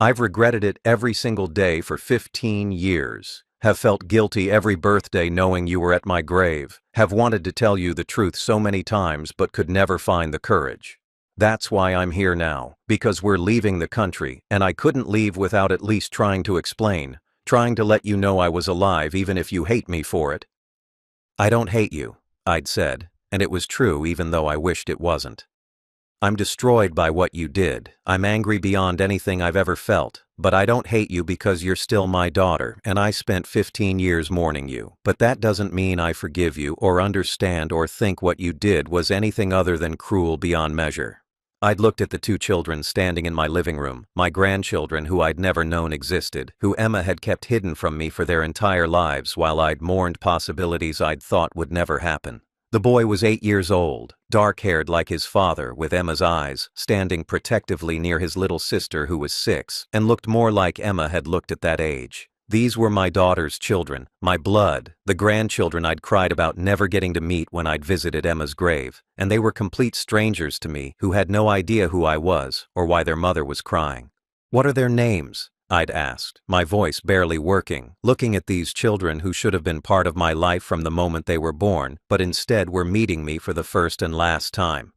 I've regretted it every single day for 15 years, have felt guilty every birthday knowing you were at my grave, have wanted to tell you the truth so many times but could never find the courage. That's why I'm here now, because we're leaving the country, and I couldn't leave without at least trying to explain, trying to let you know I was alive even if you hate me for it. I don't hate you, I'd said, and it was true even though I wished it wasn't. I'm destroyed by what you did. I'm angry beyond anything I've ever felt, but I don't hate you because you're still my daughter, and I spent 15 years mourning you. But that doesn't mean I forgive you or understand or think what you did was anything other than cruel beyond measure. I'd looked at the two children standing in my living room, my grandchildren who I'd never known existed, who Emma had kept hidden from me for their entire lives while I'd mourned possibilities I'd thought would never happen. The boy was 8 years old, dark-haired like his father with Emma's eyes, standing protectively near his little sister who was 6, and looked more like Emma had looked at that age. These were my daughter's children, my blood, the grandchildren I'd cried about never getting to meet when I'd visited Emma's grave, and they were complete strangers to me who had no idea who I was or why their mother was crying. What are their names? I'd asked, my voice barely working, looking at these children who should have been part of my life from the moment they were born, but instead were meeting me for the first and last time.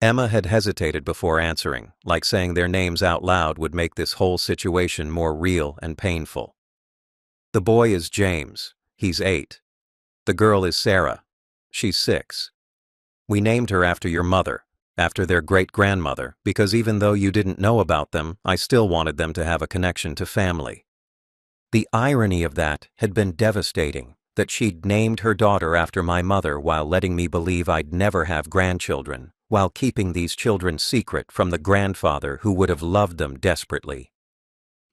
Emma had hesitated before answering, like saying their names out loud would make this whole situation more real and painful. The boy is James. He's 8. The girl is Sarah. She's 6. We named her after your mother, after their great-grandmother, because even though you didn't know about them, I still wanted them to have a connection to family. The irony of that had been devastating, that she'd named her daughter after my mother while letting me believe I'd never have grandchildren, while keeping these children secret from the grandfather who would have loved them desperately.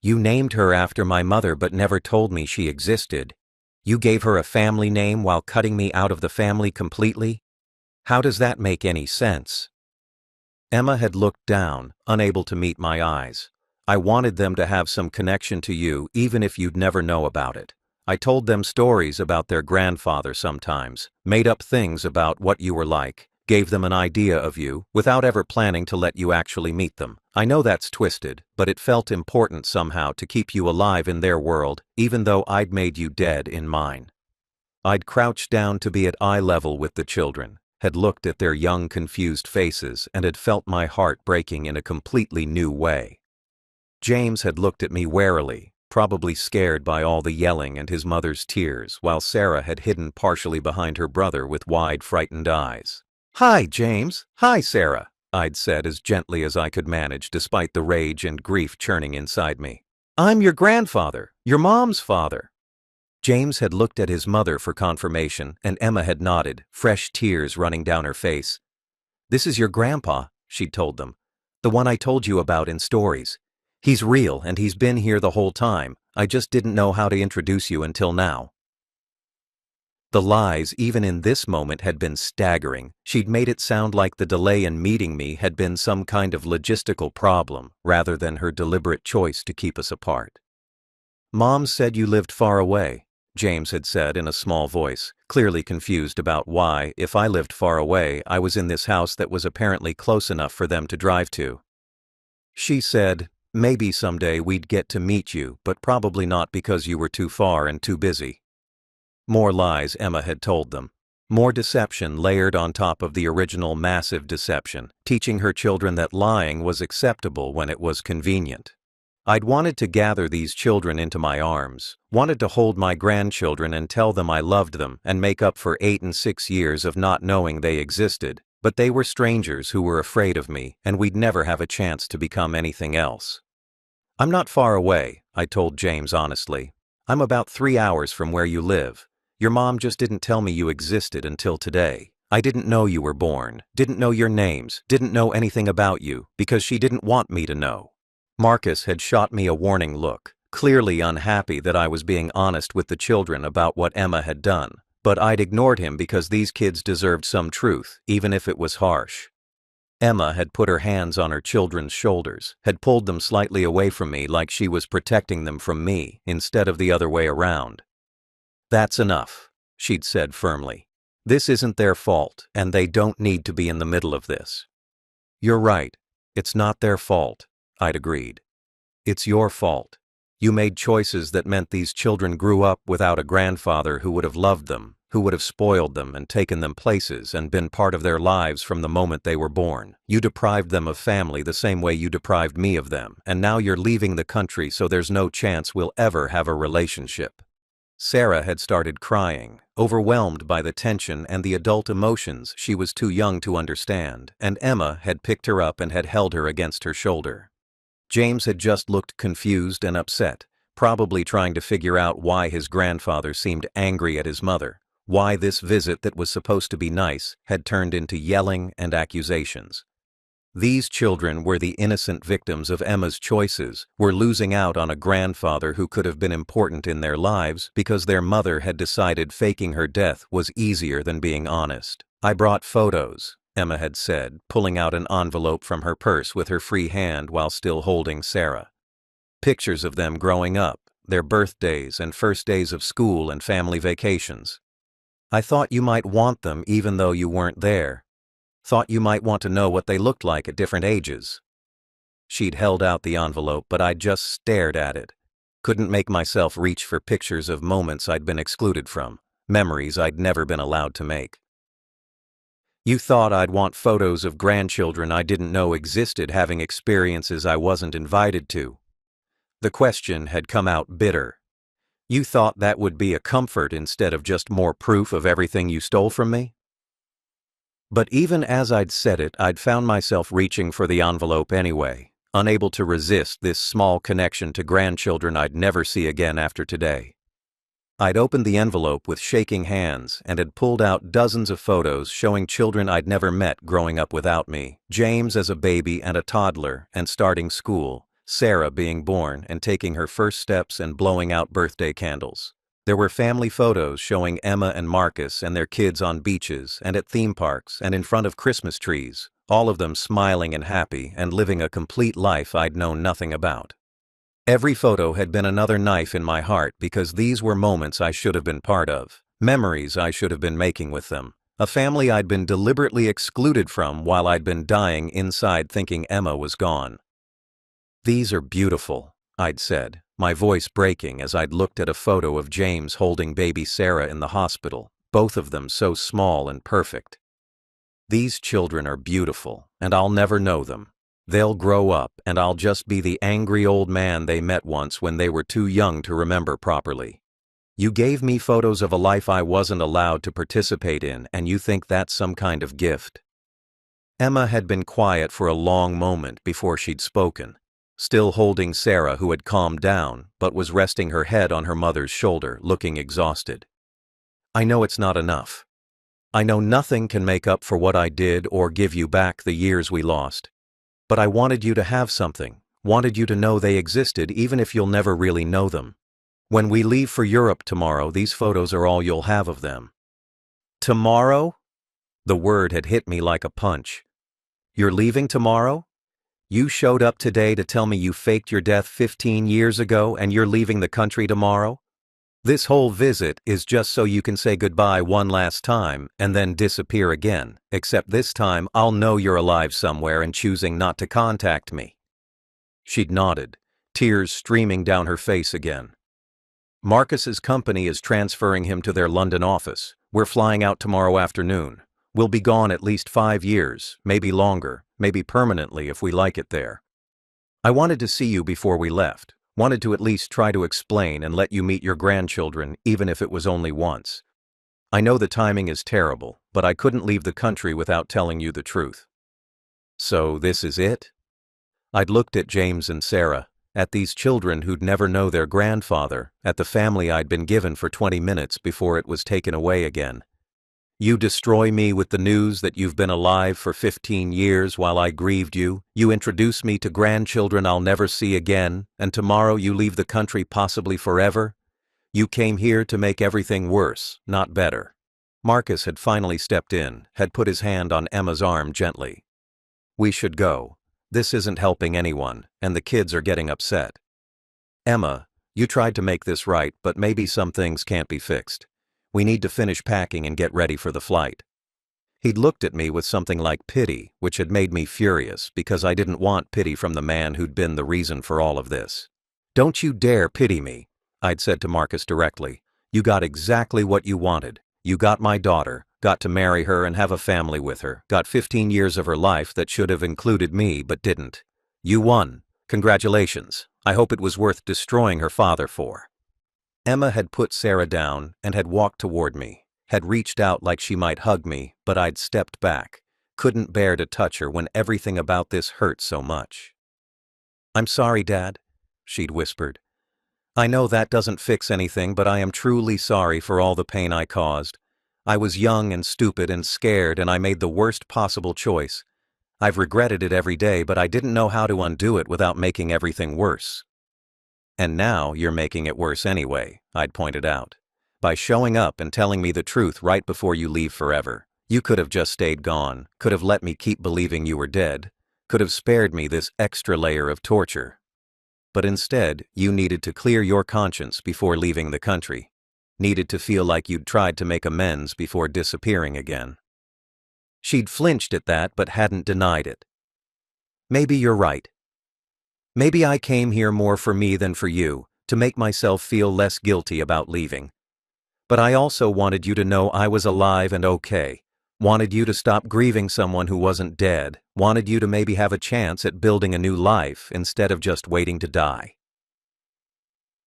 You named her after my mother but never told me she existed. You gave her a family name while cutting me out of the family completely? How does that make any sense? Emma had looked down, unable to meet my eyes. I wanted them to have some connection to you even if you'd never know about it. I told them stories about their grandfather sometimes, made up things about what you were like, gave them an idea of you, without ever planning to let you actually meet them. I know that's twisted, but it felt important somehow to keep you alive in their world, even though I'd made you dead in mine. I'd crouched down to be at eye level with the children, had looked at their young, confused faces, and had felt my heart breaking in a completely new way. James had looked at me warily, probably scared by all the yelling and his mother's tears, while Sarah had hidden partially behind her brother with wide, frightened eyes. "Hi, James. Hi, Sarah," I'd said as gently as I could manage despite the rage and grief churning inside me. "I'm your grandfather, your mom's father." James had looked at his mother for confirmation, and Emma had nodded, fresh tears running down her face. "This is your grandpa," she'd told them. "The one I told you about in stories. He's real and he's been here the whole time. I just didn't know how to introduce you until now." The lies, even in this moment, had been staggering. She'd made it sound like the delay in meeting me had been some kind of logistical problem, rather than her deliberate choice to keep us apart. "Mom said you lived far away," James had said in a small voice, clearly confused about why, if I lived far away, I was in this house that was apparently close enough for them to drive to. "She said, maybe someday we'd get to meet you, but probably not because you were too far and too busy." More lies Emma had told them. More deception layered on top of the original massive deception, teaching her children that lying was acceptable when it was convenient. I'd wanted to gather these children into my arms, wanted to hold my grandchildren and tell them I loved them and make up for 8 and 6 years of not knowing they existed, but they were strangers who were afraid of me, and we'd never have a chance to become anything else. "I'm not far away," I told James honestly. "I'm about 3 hours from where you live. Your mom just didn't tell me you existed until today. I didn't know you were born, didn't know your names, didn't know anything about you, because she didn't want me to know." Marcus had shot me a warning look, clearly unhappy that I was being honest with the children about what Emma had done, but I'd ignored him because these kids deserved some truth, even if it was harsh. Emma had put her hands on her children's shoulders, had pulled them slightly away from me like she was protecting them from me, instead of the other way around. "That's enough," she'd said firmly. "This isn't their fault, and they don't need to be in the middle of this." "You're right. It's not their fault," I'd agreed. "It's your fault. You made choices that meant these children grew up without a grandfather who would have loved them, who would have spoiled them and taken them places and been part of their lives from the moment they were born. You deprived them of family the same way you deprived me of them, and now you're leaving the country so there's no chance we'll ever have a relationship." Sarah had started crying, overwhelmed by the tension and the adult emotions she was too young to understand, and Emma had picked her up and had held her against her shoulder. James had just looked confused and upset, probably trying to figure out why his grandfather seemed angry at his mother, why this visit that was supposed to be nice had turned into yelling and accusations. These children were the innocent victims of Emma's choices, were losing out on a grandfather who could have been important in their lives because their mother had decided faking her death was easier than being honest. "I brought photos," Emma had said, pulling out an envelope from her purse with her free hand while still holding Sarah. "Pictures of them growing up, their birthdays and first days of school and family vacations. I thought you might want them even though you weren't there. Thought you might want to know what they looked like at different ages." She'd held out the envelope, but I just stared at it. Couldn't make myself reach for pictures of moments I'd been excluded from, memories I'd never been allowed to make. "You thought I'd want photos of grandchildren I didn't know existed having experiences I wasn't invited to." The question had come out bitter. "You thought that would be a comfort instead of just more proof of everything you stole from me?" But even as I'd said it, I'd found myself reaching for the envelope anyway, unable to resist this small connection to grandchildren I'd never see again after today. I'd opened the envelope with shaking hands and had pulled out dozens of photos showing children I'd never met growing up without me, James as a baby and a toddler and starting school, Sarah being born and taking her first steps and blowing out birthday candles. There were family photos showing Emma and Marcus and their kids on beaches and at theme parks and in front of Christmas trees, all of them smiling and happy and living a complete life I'd known nothing about. Every photo had been another knife in my heart because these were moments I should have been part of, memories I should have been making with them, a family I'd been deliberately excluded from while I'd been dying inside thinking Emma was gone. "These are beautiful," I'd said, my voice breaking as I'd looked at a photo of James holding baby Sarah in the hospital, both of them so small and perfect. "These children are beautiful, and I'll never know them. They'll grow up, and I'll just be the angry old man they met once when they were too young to remember properly. You gave me photos of a life I wasn't allowed to participate in, and you think that's some kind of gift?" Emma had been quiet for a long moment before she'd spoken, still holding Sarah, who had calmed down but was resting her head on her mother's shoulder, looking exhausted. "I know it's not enough. I know nothing can make up for what I did or give you back the years we lost. But I wanted you to have something, wanted you to know they existed even if you'll never really know them. When we leave for Europe tomorrow, these photos are all you'll have of them." "Tomorrow?" The word had hit me like a punch. "You're leaving tomorrow? You showed up today to tell me you faked your death 15 years ago and you're leaving the country tomorrow? This whole visit is just so you can say goodbye one last time and then disappear again, except this time I'll know you're alive somewhere and choosing not to contact me." She'd nodded, tears streaming down her face again. "Marcus's company is transferring him to their London office. We're flying out tomorrow afternoon. We'll be gone at least 5 years, maybe longer, maybe permanently if we like it there." I wanted to see you before we left, wanted to at least try to explain and let you meet your grandchildren, even if it was only once. I know the timing is terrible, but I couldn't leave the country without telling you the truth. So this is it? I'd looked at James and Sarah, at these children who'd never know their grandfather, at the family I'd been given for 20 minutes before it was taken away again. You destroy me with the news that you've been alive for 15 years while I grieved you. You introduce me to grandchildren I'll never see again, and tomorrow you leave the country possibly forever? You came here to make everything worse, not better. Marcus had finally stepped in, had put his hand on Emma's arm gently. We should go. This isn't helping anyone, and the kids are getting upset. Emma, you tried to make this right, but maybe some things can't be fixed. We need to finish packing and get ready for the flight. He'd looked at me with something like pity, which had made me furious because I didn't want pity from the man who'd been the reason for all of this. Don't you dare pity me, I'd said to Marcus directly. You got exactly what you wanted. You got my daughter, got to marry her and have a family with her, got 15 years of her life that should have included me but didn't. You won. Congratulations. I hope it was worth destroying her father for. Emma had put Sarah down and had walked toward me, had reached out like she might hug me, but I'd stepped back, couldn't bear to touch her when everything about this hurt so much. I'm sorry, Dad, she'd whispered. I know that doesn't fix anything, but I am truly sorry for all the pain I caused. I was young and stupid and scared, and I made the worst possible choice. I've regretted it every day, but I didn't know how to undo it without making everything worse. And now you're making it worse anyway, I'd pointed out. By showing up and telling me the truth right before you leave forever. You could have just stayed gone, could have let me keep believing you were dead, could have spared me this extra layer of torture. But instead, you needed to clear your conscience before leaving the country. Needed to feel like you'd tried to make amends before disappearing again. She'd flinched at that but hadn't denied it. Maybe you're right. Maybe I came here more for me than for you, to make myself feel less guilty about leaving. But I also wanted you to know I was alive and okay. Wanted you to stop grieving someone who wasn't dead. Wanted you to maybe have a chance at building a new life instead of just waiting to die.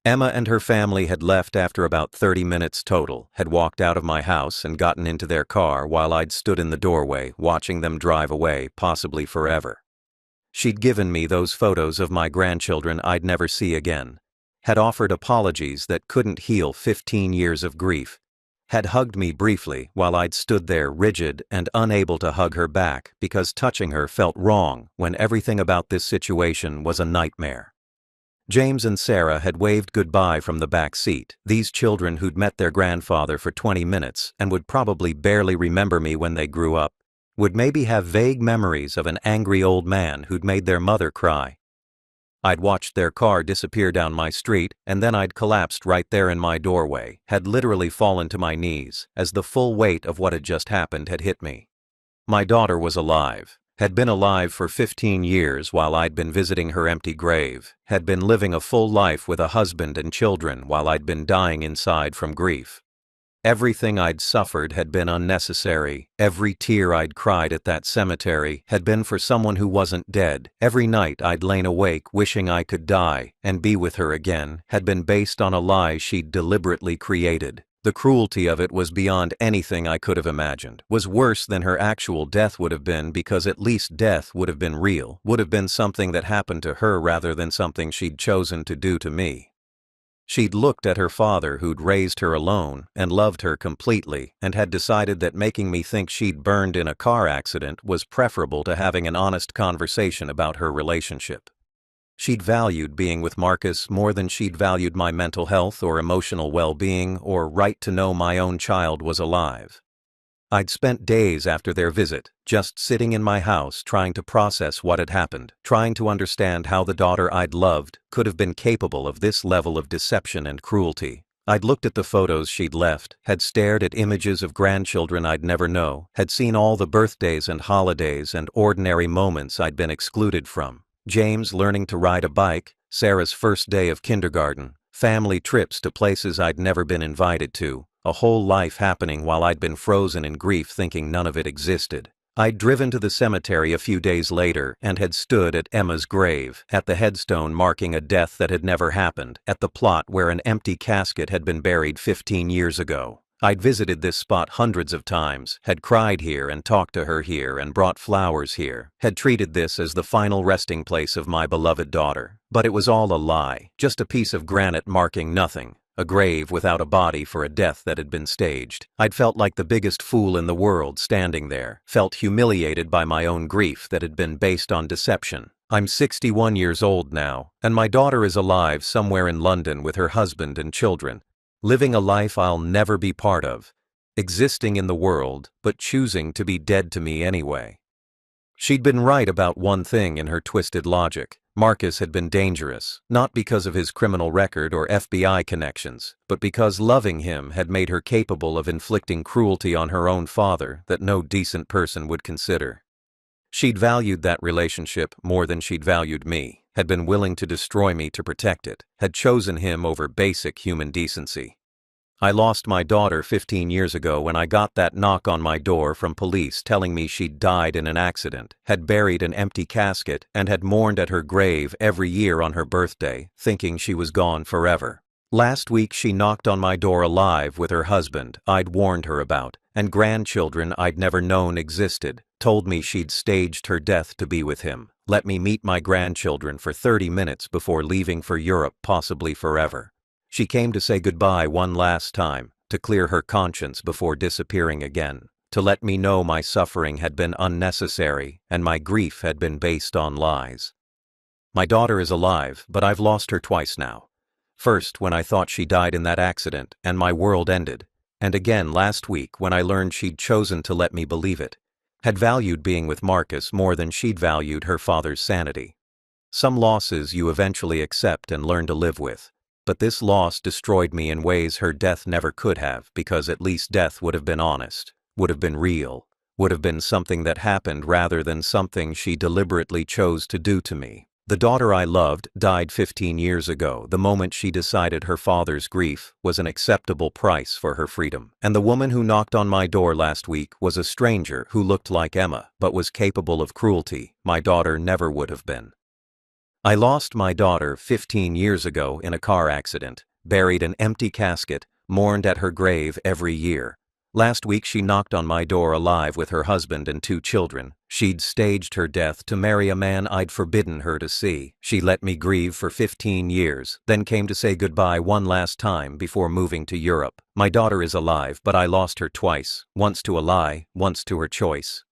Emma and her family had left after about 30 minutes total, had walked out of my house and gotten into their car while I'd stood in the doorway watching them drive away, possibly forever. She'd given me those photos of my grandchildren I'd never see again, had offered apologies that couldn't heal 15 years of grief, had hugged me briefly while I'd stood there rigid and unable to hug her back because touching her felt wrong when everything about this situation was a nightmare. James and Sarah had waved goodbye from the back seat, these children who'd met their grandfather for 20 minutes and would probably barely remember me when they grew up, would maybe have vague memories of an angry old man who'd made their mother cry. I'd watched their car disappear down my street, and then I'd collapsed right there in my doorway, had literally fallen to my knees as the full weight of what had just happened had hit me. My daughter was alive, had been alive for 15 years while I'd been visiting her empty grave, had been living a full life with a husband and children while I'd been dying inside from grief. Everything I'd suffered had been unnecessary. Every tear I'd cried at that cemetery had been for someone who wasn't dead. Every night I'd lain awake wishing I could die and be with her again had been based on a lie she'd deliberately created. The cruelty of it was beyond anything I could have imagined, was worse than her actual death would have been because at least death would have been real, would have been something that happened to her rather than something she'd chosen to do to me. She'd looked at her father who'd raised her alone and loved her completely and had decided that making me think she'd burned in a car accident was preferable to having an honest conversation about her relationship. She'd valued being with Marcus more than she'd valued my mental health or emotional well-being or right to know my own child was alive. I'd spent days after their visit, just sitting in my house trying to process what had happened, trying to understand how the daughter I'd loved could have been capable of this level of deception and cruelty. I'd looked at the photos she'd left, had stared at images of grandchildren I'd never know, had seen all the birthdays and holidays and ordinary moments I'd been excluded from. James learning to ride a bike, Sarah's first day of kindergarten, family trips to places I'd never been invited to. A whole life happening while I'd been frozen in grief thinking none of it existed. I'd driven to the cemetery a few days later and had stood at Emma's grave, at the headstone marking a death that had never happened, at the plot where an empty casket had been buried 15 years ago. I'd visited this spot hundreds of times, had cried here and talked to her here and brought flowers here, had treated this as the final resting place of my beloved daughter. But it was all a lie, just a piece of granite marking nothing. A grave without a body for a death that had been staged. I'd felt like the biggest fool in the world standing there, felt humiliated by my own grief that had been based on deception. I'm 61 years old now, and my daughter is alive somewhere in London with her husband and children, living a life I'll never be part of, existing in the world, but choosing to be dead to me anyway. She'd been right about one thing in her twisted logic. Marcus had been dangerous, not because of his criminal record or FBI connections, but because loving him had made her capable of inflicting cruelty on her own father that no decent person would consider. She'd valued that relationship more than she'd valued me, had been willing to destroy me to protect it, had chosen him over basic human decency. I lost my daughter 15 years ago when I got that knock on my door from police telling me she'd died in an accident, had buried an empty casket, and had mourned at her grave every year on her birthday, thinking she was gone forever. Last week she knocked on my door alive with her husband I'd warned her about, and grandchildren I'd never known existed, told me she'd staged her death to be with him, let me meet my grandchildren for 30 minutes before leaving for Europe, possibly forever. She came to say goodbye one last time, to clear her conscience before disappearing again, to let me know my suffering had been unnecessary and my grief had been based on lies. My daughter is alive, but I've lost her twice now. First when I thought she died in that accident and my world ended, and again last week when I learned she'd chosen to let me believe it, had valued being with Marcus more than she'd valued her father's sanity. Some losses you eventually accept and learn to live with. But this loss destroyed me in ways her death never could have, because at least death would have been honest, would have been real, would have been something that happened rather than something she deliberately chose to do to me. The daughter I loved died 15 years ago, the moment she decided her father's grief was an acceptable price for her freedom. And the woman who knocked on my door last week was a stranger who looked like Emma, but was capable of cruelty my daughter never would have been. I lost my daughter 15 years ago in a car accident, buried an empty casket, mourned at her grave every year. Last week she knocked on my door alive with her husband and 2 children. She'd staged her death to marry a man I'd forbidden her to see. She let me grieve for 15 years, then came to say goodbye one last time before moving to Europe. My daughter is alive, but I lost her twice, once to a lie, once to her choice.